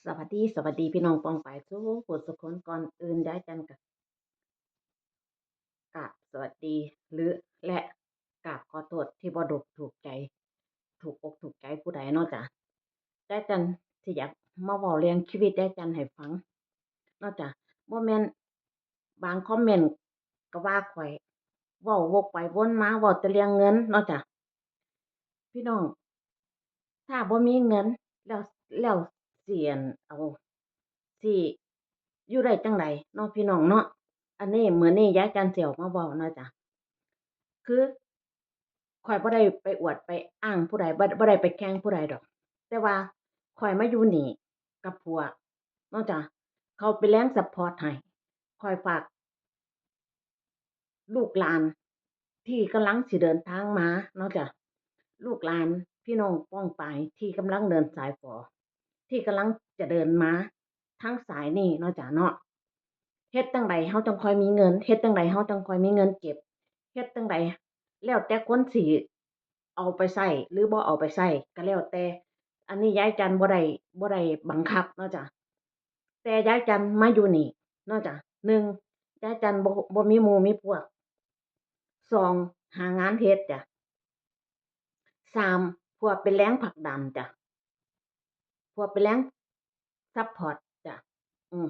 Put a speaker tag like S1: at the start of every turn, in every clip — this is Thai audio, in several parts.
S1: สวัสดีพี่น้องปองปายทุกผู้สุคนก่อนอื่นย้ายกันกับสวัสดีหรือและกราบขอโทษที่บ่ถูกใจถูกอกถูกใจผู้ใดเนาะจ้ะย้ายกันที่อยากมาเว้าเรื่องชีวิตย้ายกันให้ฟังเนาะจ้ะบ่แม่นบางคอมเมนต์ก็ว่าข้อยเว้าวกไปวนมาเว้าแต่เรื่องเงินเนาะจ้ะพี่น้องถ้าบ่มีเงินแล้วแล้วสิสิอยู่ได้จั่งใดเนาะพี่น้องเนาะ อันนี้มื้อนี้ย้ายจันสิออกมาเว้าเนาะจ้ะคือข้อยบ่ได้ไปอวดไปอ้างผู้ใดบ่ได้ไปแข่งผู้ใดดอกแต่ว่าข้อยมาอยู่นี่กับพวกเนาะจ้ะเขาเป็นแรงซัปพอร์ตให้ข้อยฝากลูกหลานที่กำลังสิเดินทางมาเนาะจ้ะลูกหลานพี่น้องป้องปายที่กำลังเดินสายฝอที่กำลังจะเดินมาทางสายนี้เนาะจ้ะเนาะ เฮ็ดจั่งใดเราจั่งค่อยมีเงินเฮ็ดจั่งใดเราจั่งค่อยมีเงินเก็บเฮ็ดจั่งใดแล้วแต่คนสิเอาไปใช้หรือบ่เอาไปใช้ก็แล้วแต่อันนี้ยายจันบ่ได้บังคับเนาะจ้ะแต่ยายจันมาอยู่นี่เนาะจ้ะ1ยายจันบ่มีหมู่มีพวก2หางานเฮ็ดจ้ะ3พวกเป็นแรงผลักดันจ้ะพวกเป็นแรงซัปพอร์ตจ้ะอืม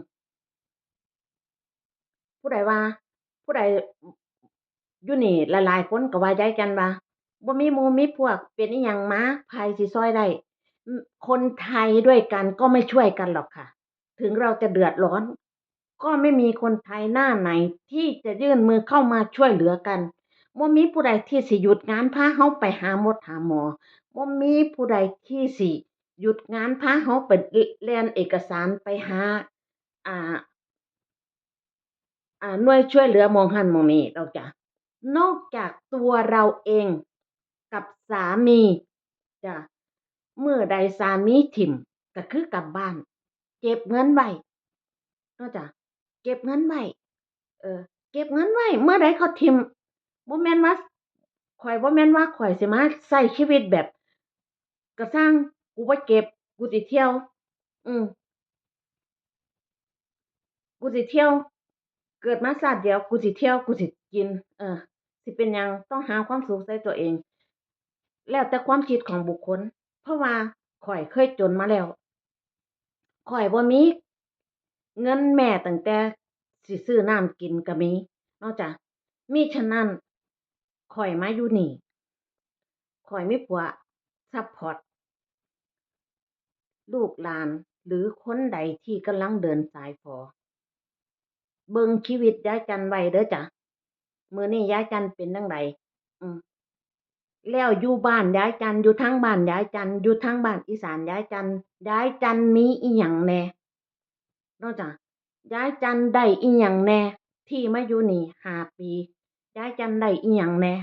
S1: ผู้ใดว่าผู้ใดอยู่นี่หลายๆคนก็ว่าย้ายกันว่าบ่มีหมู่มีพวกเป็นอิหยังมาไผสิช่วยได้คนไทยด้วยกันก็ไม่ช่วยกันหรอกค่ะถึงเราจะเดือดร้อนก็ไม่มีคนไทยหน้าไหนที่จะยื่นมือเข้ามาช่วยเหลือกันบ่มีผู้ใดที่สิหยุดงานพาเราไปหาหมอบ่มีผู้ใดที่สิหยุดงานพาเราไปแล่นเอกสารไปหาอ่า หน่วยช่วยเหลือหม้องหั้นหม้องนี้ดอกจ้ะนอกจากตัวเราเองกับสามีจ้ะมื้อใดสามีถิ้มก็คือกลับบ้านเก็บเงินไว้เนาะจ้ะเก็บเงินไว้เออเก็บเงินไว้เมื่อใดเขาถิ้มบ่แม่นว่าข้อยบ่แม่นว่าข้อยสิมาใช้ชีวิตแบบก็สร้างกูบ่เก็บกูสิเที่ยวอืม กูสิเที่ยวเกิดมาชาติเดียวกูสิเที่ยวกูสิกินเออสิเป็นหยังต้องหาความสุขใส่ตัวเองแล้วแต่ความคิดของบุคคลเพราะว่าข้อยเคยจนมาแล้วข้อยบ่มีเงินแม้ตั้งแต่สิซื้อน้ำกินก็มีเนาะจ้ะมิฉะนั้นข้อยมาอยู่นี่ข้อยมีผัวซัปพอร์ตลูกหลานหรือคนใดที่กำลังเดินสายฝอเบิ่งชีวิตยายจันทร์ไว้เด้อจ้ะมื้อนี้ยายจันทร์เป็นจั่งใดอืม แล้วอยู่บ้านยายจันทร์อยู่ทางบ้านยายจันทร์อยู่ทางบ้านอีสานยายจันทร์มีอิหยังแหน่เนาะจ้ะยายจันทร์ได้อิหยังแหน่ที่มาอยู่นี่5 ปียายจันทร์ได้อิหยังแหน่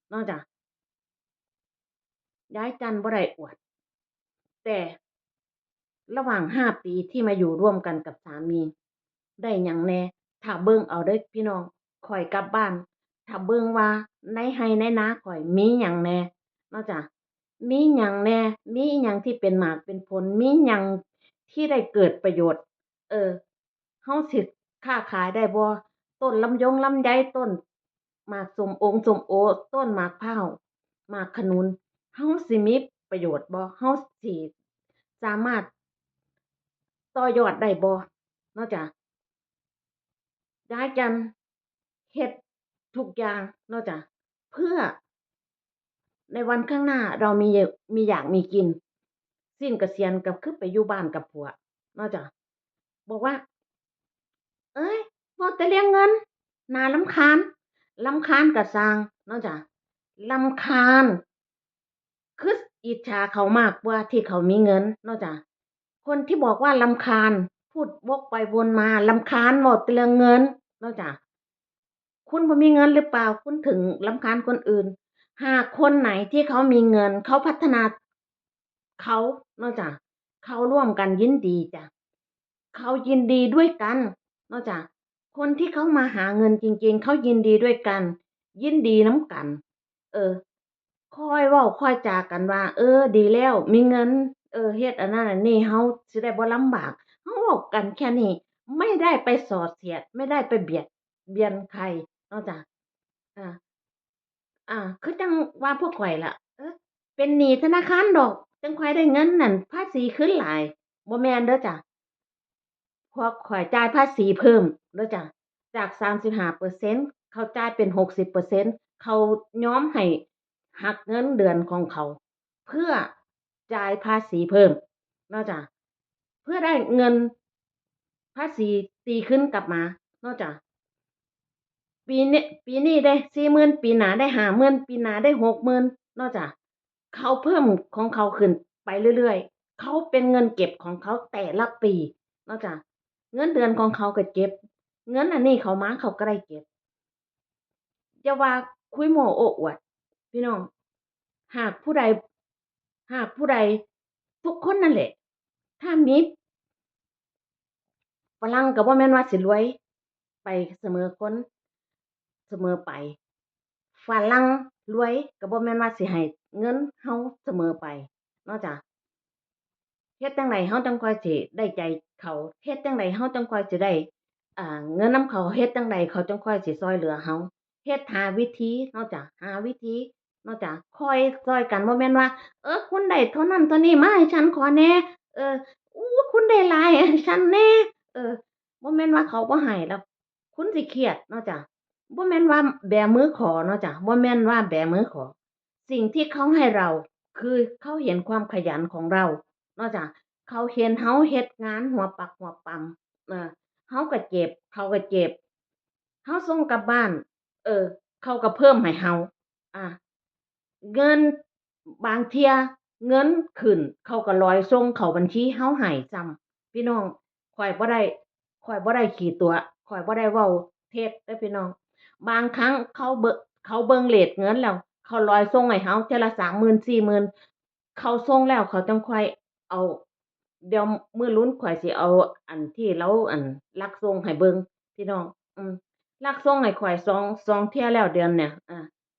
S1: เนาะจ้ะยายจันทร์บ่ได้อวดแต่ระหว่าง5 ปีที่มาอยู่ร่วมกันกับสามีได้หยังแหน่ถ้าเบิ่งเอาเด้อพี่น้องข้อยกลับบ้านถ้าเบิ่งว่าในไร่ในนาข้อยมีหยังแหน่เนาะจ้ะ มีหยังแหน่มีอิหยังที่เป็นหมากเป็นผลมีหยังที่ได้เกิดประโยชน์เออเราสิค้าขายได้บ่ต้นลำยงลำไยต้นหมากส้มโอต้นหมากพร้าวหมากขนุนเราสิมีประโยชน์บ่เราสิสามารถต่อยอดได้บ่เนาะจ้ะย้ายกันเฮ็ดทุกอย่างเนาะจ้ะเพื่อ ในวันข้างหน้าเรามีอยากมีกินสิ้นเกษียณก็คือไปอยู่บ้านกับผัวเนาะจ้ะบอกว่าเอ้ยเว้าแต่เรื่องเงินน่ารำคาญรำคาญก็สร้างเนาะจ้ะรำคาญคืออิจฉาเขามากกว่าที่เขามีเงินเนาะจ้ะคนที่บอกว่ารำคาญพูดวกไปวนมารำคาญเว้าแต่เรื่องเงินเนาะจ้ะ คุณบ่มีเงินหรือเปล่าคุณถึงรำคาญคนอื่นหากคนไหนที่เขามีเงินเขาพัฒนาเขาเนาะจ้ะเขาร่วมกันยินดีจ้ะเขายินดีด้วยกันเนาะจ้ะคนที่เขามาหาเงินจริงๆเขายินดีด้วยกันยินดีนำกันเออค่อยเว้าค่อยจากันว่าดีแล้วมีเงิน เฮ็ดอันนั้นอันนี้เราสิได้บ่ลำบากเราเว้ากันแค่นี้ไม่ได้ไปส่อเสียดไม่ได้ไปเบียดเบียนใครเนาะจ้ะอาคือจังว่าพวกข้อยล่ะเป็นหนี้ธนาคารดอกจังค่อยได้เงินนั่นภาษีคืนหลายบ่แม่นเด้อจ้ะเพราะข้อยจ่ายภาษีเพิ่มเด้อจ้ะจาก35%เขาจ่ายเป็น60%เปอร์เซ็นต์เขายอมให้หักเงินเดือนของเขาเพื่อจ่ายภาษีเพิ่มเนาะจ้ะเพื่อได้เงินภาษีตีคืนกลับมาเนาะจ้ะ ปีนี้ได้40,000ปีหน้าได้50,000ปีหน้าได้60,000เนาะจ้ะเขาเพิ่มของเขาขึ้นไปเรื่อยๆเขาเป็นเงินเก็บของเขาแต่ละปีเนาะจ้ะเงินเดือนของเขาก็เก็บเงินอันนี้เข้ามาเขาก็ได้เก็บอย่าว่าคุยโม้โอ้อวดพี่น้องหากผู้ใดหากผู้ใดทุกคนนั่นแหละถ้ามีฝรั่งก็บ่แม่นว่าสิรวยไปเสมอคนเสมอไป ฝรั่งรวยก็บ่แม่นว่าสิให้เงินเราเสมอไปเนาะจ้ะเฮ็ดจั่งใดเราจั่งค่อยสิได้ใจเขาเฮ็ดจั่งใดเราจั่งค่อยสิได้เงินนำเขาเฮ็ดจั่งใดเขาจั่งค่อยสิช่วยเหลือเราเฮ็ดหาวิธีเนาะจ้ะหาวิธีเนาะจ้ะคอยช่วยกันบ่แม่นว่าคุณได้เท่านั้นเท่านี้มาให้ฉันขอแหน่เออคุณได้หลายให้ฉันแหน่เออบ่แม่นว่าเขาบ่ให้แล้วคุณสิเครียดเนาะจ้ะ บ่แม่นว่าแบมือขอเนาะจ้ะบ่แม่นว่าแบมือขอสิ่งที่เขาให้เราคือเขาเห็นความขยันของเราเนาะจ้ะเขาเห็นเราเฮ็ดงานหัวปักหัวปำเราก็เจ็บเขาก็เจ็บเราส่งกลับบ้านเออเขาก็เพิ่มให้เราอาเงินบางเที่ยเงินขึ้นเขาก็ร้อยส่งเข้าบัญชีเราให้ซ้ำพี่น้องข้อยบ่ได้ข้อยบ่ได้ขี้ตัวข้อยบ่ได้เว้าเท็จเด้อพี่น้อง บางครั้งเขาเบิ่งเรตเงินแล้วเขาร้อยส่งให้เราเทื่อละ30,000 40,000เขาส่งแล้วเขาจังค่อยเอาเดี๋ยวมื้อลุ้นข้อยสิเอาอันที่เลาลักส่งให้เบิ่งพี่น้องอืมลักส่งให้ข้อยสองเที่ยแล้วเดือนเนี่ย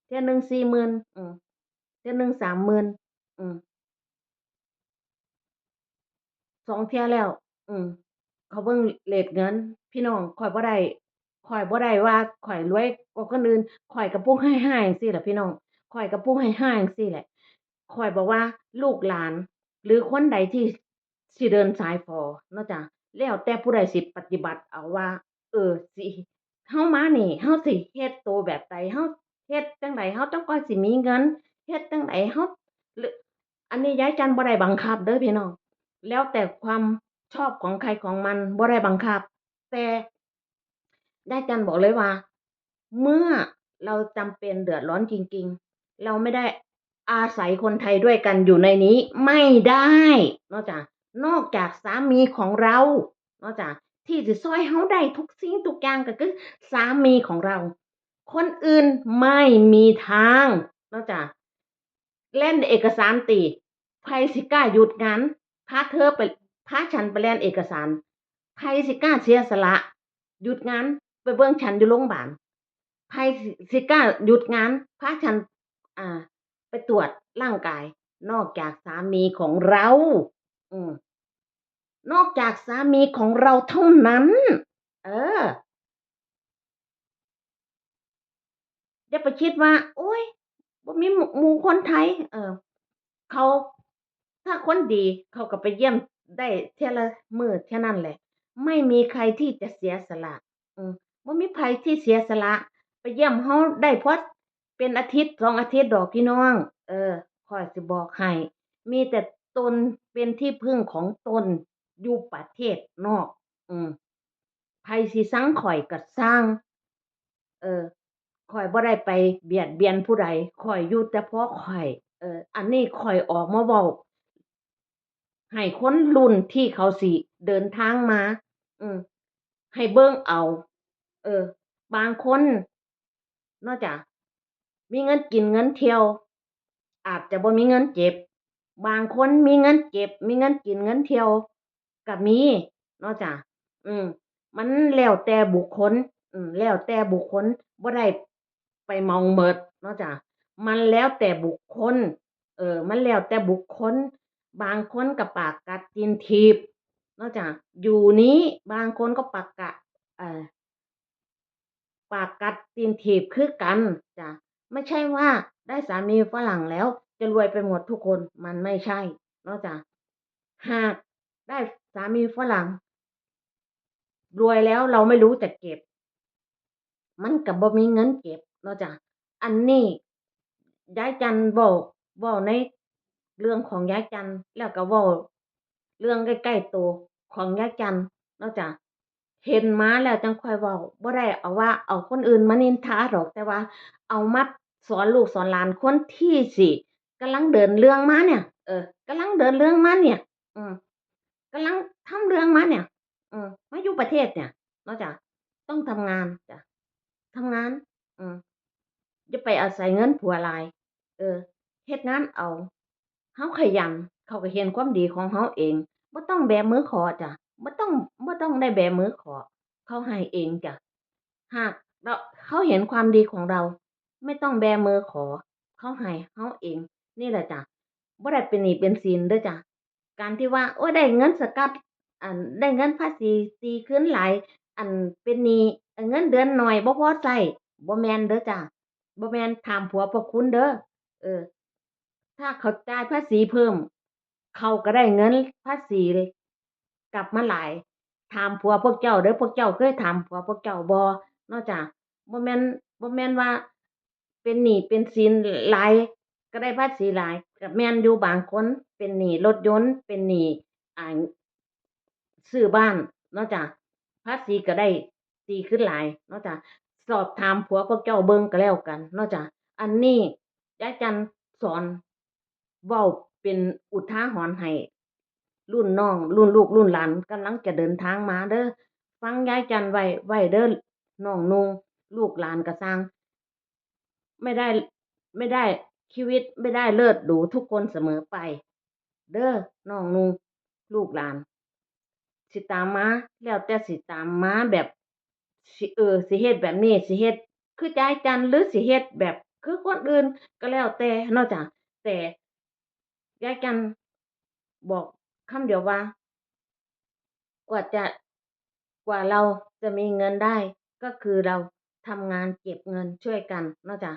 S1: เที่ยหนึ่ง40,000เที่ยหนึ่ง30,000อืม สองเที่ยแล้วอืมเขาเบิ่งเรตเงินพี่น้องข้อยบ่ได้ว่าข้อยรวยกว่าคนอื่นข้อยก็ผู้ให้ๆจังซี้แหละพี่น้องข้อยก็ผู้ให้ๆจังซี้แหละข้อยบอกว่าลูกหลานหรือคนใดที่สิเดินสายฝอเนาะจ้ะแล้วแต่ผู้ใดสิปฏิบัติเอาว่าสิเฮามานี่เฮาสิเฮ็ดโตแบบใดเฮาเฮ็ดจั่งใดเฮาจั่งค่อยสิมีเงินเฮ็ดจั่งใดเฮาหรืออันนี้ยายจันบ่ได้บังคับเด้อพี่น้อง แล้วแต่ความชอบของใครของมันบ่ได้บังคับแต่ยายจันบอกเลยว่าเมื่อเราจำเป็นเดือดร้อนจริงๆเราไม่ได้อาศัยคนไทยด้วยกันอยู่ในนี้ไม่ได้เนาะจ้ะนอกจากสามีของเราเนาะจ้ะที่สิช่วยเราได้ทุกสิ่งทุกอย่างก็คือสามีของเราคนอื่นไม่มีทางเนาะจ้ะเล่นเอกสารติไผสิกล้าหยุดงาน พาเธอไปพาฉันไปแล่นเอกสารไผสิกล้าเสียสละหยุดงานไปเบิ่งฉันอยู่โรงบาลไผสิกล้าหยุดงานพาฉันอ่าไปตรวจร่างกายนอกจากสามีของเราอืมนอกจากสามีของเราเท่านั้นเอออย่าไปคิดว่าโอ๊ยบ่มีหมู่คนไทยเขาถ้าคนดีเขาก็ไปเยี่ยมได้เที่ยละมื้อเท่านั้นแหละไม่มีใครที่จะเสียสละอืมบ่มีไผที่เสียสละไปเยี่ยมเราได้เพราะเป็นอาทิตย์2องอาทิตย์ดอกพี่น้องข้อยสิบอกให้มีแต่ตนเป็นที่พึ่งของตนอยู่ประเทศนอกอืมไผสิซังข้อยก็ซังเออข้อยบ่ได้ไปเบียดเบียนผู้ใดข้อยอยู่แต่เพราะข้อยอันนี้ข้อยออกมาเว้า ให้คนรุ่นที่เขาสิเดินทางมาอืมให้เบิ่งเอาเออบางคนเนาะจ้ะมีเงินกินเงินเที่ยวอาจจะบ่มีเงินเก็บบางคนมีเงินเก็บมีเงินกินเงินเที่ยวก็มีเนาะจ้ะอืมมันแล้วแต่บุคคลแล้วแต่บุคคลบ่ได้ไปเมาหมดเนาะจ้ะมันแล้วแต่บุคคลมันแล้วแต่บุคคล บางคนก็ปากกัดตีนถีบเนาะจ้ะอยู่นี้บางคนก็เอ่อปากกัดตีนถีบคือกันจ้ะไม่ใช่ว่าได้สามีฝรั่งแล้วจะรวยไปหมดทุกคนมันไม่ใช่เนาะจ้ะหากได้สามีฝรั่งรวยแล้วเราไม่รู้จักเก็บ มันก็บ่มีเงินเก็บเนาะจ้ะอันนี้ยายจันเว้าในเรื่องของยายจันแล้วก็เว้าเรื่องใกล้ๆตัวของยายจันเนาะจ้ะเห็นมาแล้วจังค่อยเว้าบ่ได้เอาว่าเอาคนอื่นมานินทาดอกแต่ว่าเอามาสอนลูกสอนหลานคนที่สิกำลังเดินเรื่องมาเนี่ยกำลังเดินเรื่องมาเนี่ยอืมกำลังทำเรื่องมาเนี่ยมาอยู่ประเทศเนี่ยเนาะจ้ะต้องทำงานจ้ะ ทำงานอืมอย่าไปอาศัยเงินผัวหลายเออเฮ็ดงานเอาเฮาขยันเขาก็เห็นความดีของเฮาเองบ่ต้องแบมือขอจ้ะบ่ต้องบ่ต้องได้แบมือขอเขาให้เองจ้ะหากเราเขาเห็นความดีของเราไม่ต้องแบมือขอเขาให้เฮาเองนี่แหละจ้ะบ่ได้เป็นหนี้เป็นสินเด้อจ้ะการที่ว่าโอ๊ยได้เงินสกัดได้เงินภาษีตีคืนหลาย อันเป็นหนี้เงินเดือนน้อยบ่พอใช้บ่แม่นเด้อจ้ะบ่แม่นถามผัวพวกคุณเด้อเออถ้าเขาจ่ายภาษีเพิ่มเขาก็ได้เงินภาษีกลับมาหลายถามผัวพวกเจ้าเด้อพวกเจ้าเคยถามผัวพวกเจ้าบ่เนาะจ้ะบ่แม่นบ่แม่นว่าเป็นหนี้เป็นสินหลายก็ได้ภาษีหลายก็แม่นอยู่บางคนเป็นหนี้รถยนต์เป็นหนี้อ่าซื้อบ้านเนาะจ้ะ ภาษีก็ได้ดีขึ้นหลายเนาะจ้ะสอบถามผัวพวกเจ้าเบิ่งก็แล้วกันเนาะจ้ะอันนี้ยายจันสอนเว้าเป็นอุทาหรณ์ให้รุ่นน้องรุ่นลูกรุ่นหลานกำลังจะเดินทางมาเด้อฟังยายจันไว้เด้อน้องนุ่งลูกหลานก็สร้างไม่ได้ไม่ได้ชีวิตไม่ได้เลิศหรูทุกคนเสมอไปเด้อน้องนุ่งลูกหลาน สิตามมาแล้วแต่สิตามมาแบบสิเฮ็ดแบบนี้สิเฮ็ดคือใจายจันทร์หรือสิเฮ็ดแบบคือคนอื่นก็แล้วแต่เนาะจ้ะแต่ยายจันทร์บอกคำเดียวว่ากว่าจะกว่าเราจะมีเงินได้ก็คือเราทำงานเก็บเงินช่วยกันเนาะจ้ะ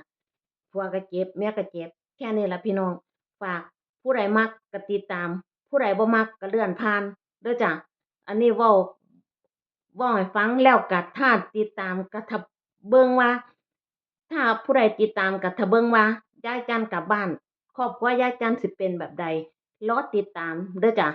S1: ผัวก็เจ็บเมียก็เจ็บแค่นี้ล่ะพี่น้องฝากผู้ใดมักก็ติดตามผู้ใดบ่มักก็เลื่อนผ่านเด้อจ้ะ อันนี้เว้าให้ฟังแล้วก็ถ้าติดตามก็ถ้าเบิ่งว่าถ้าผู้ใดติดตามก็ถ้าเบิ่งว่ายายจันทร์กลับบ้านครอบครัวยายจันทร์สิเป็นแบบใดรอติดตามเด้อจ้ะ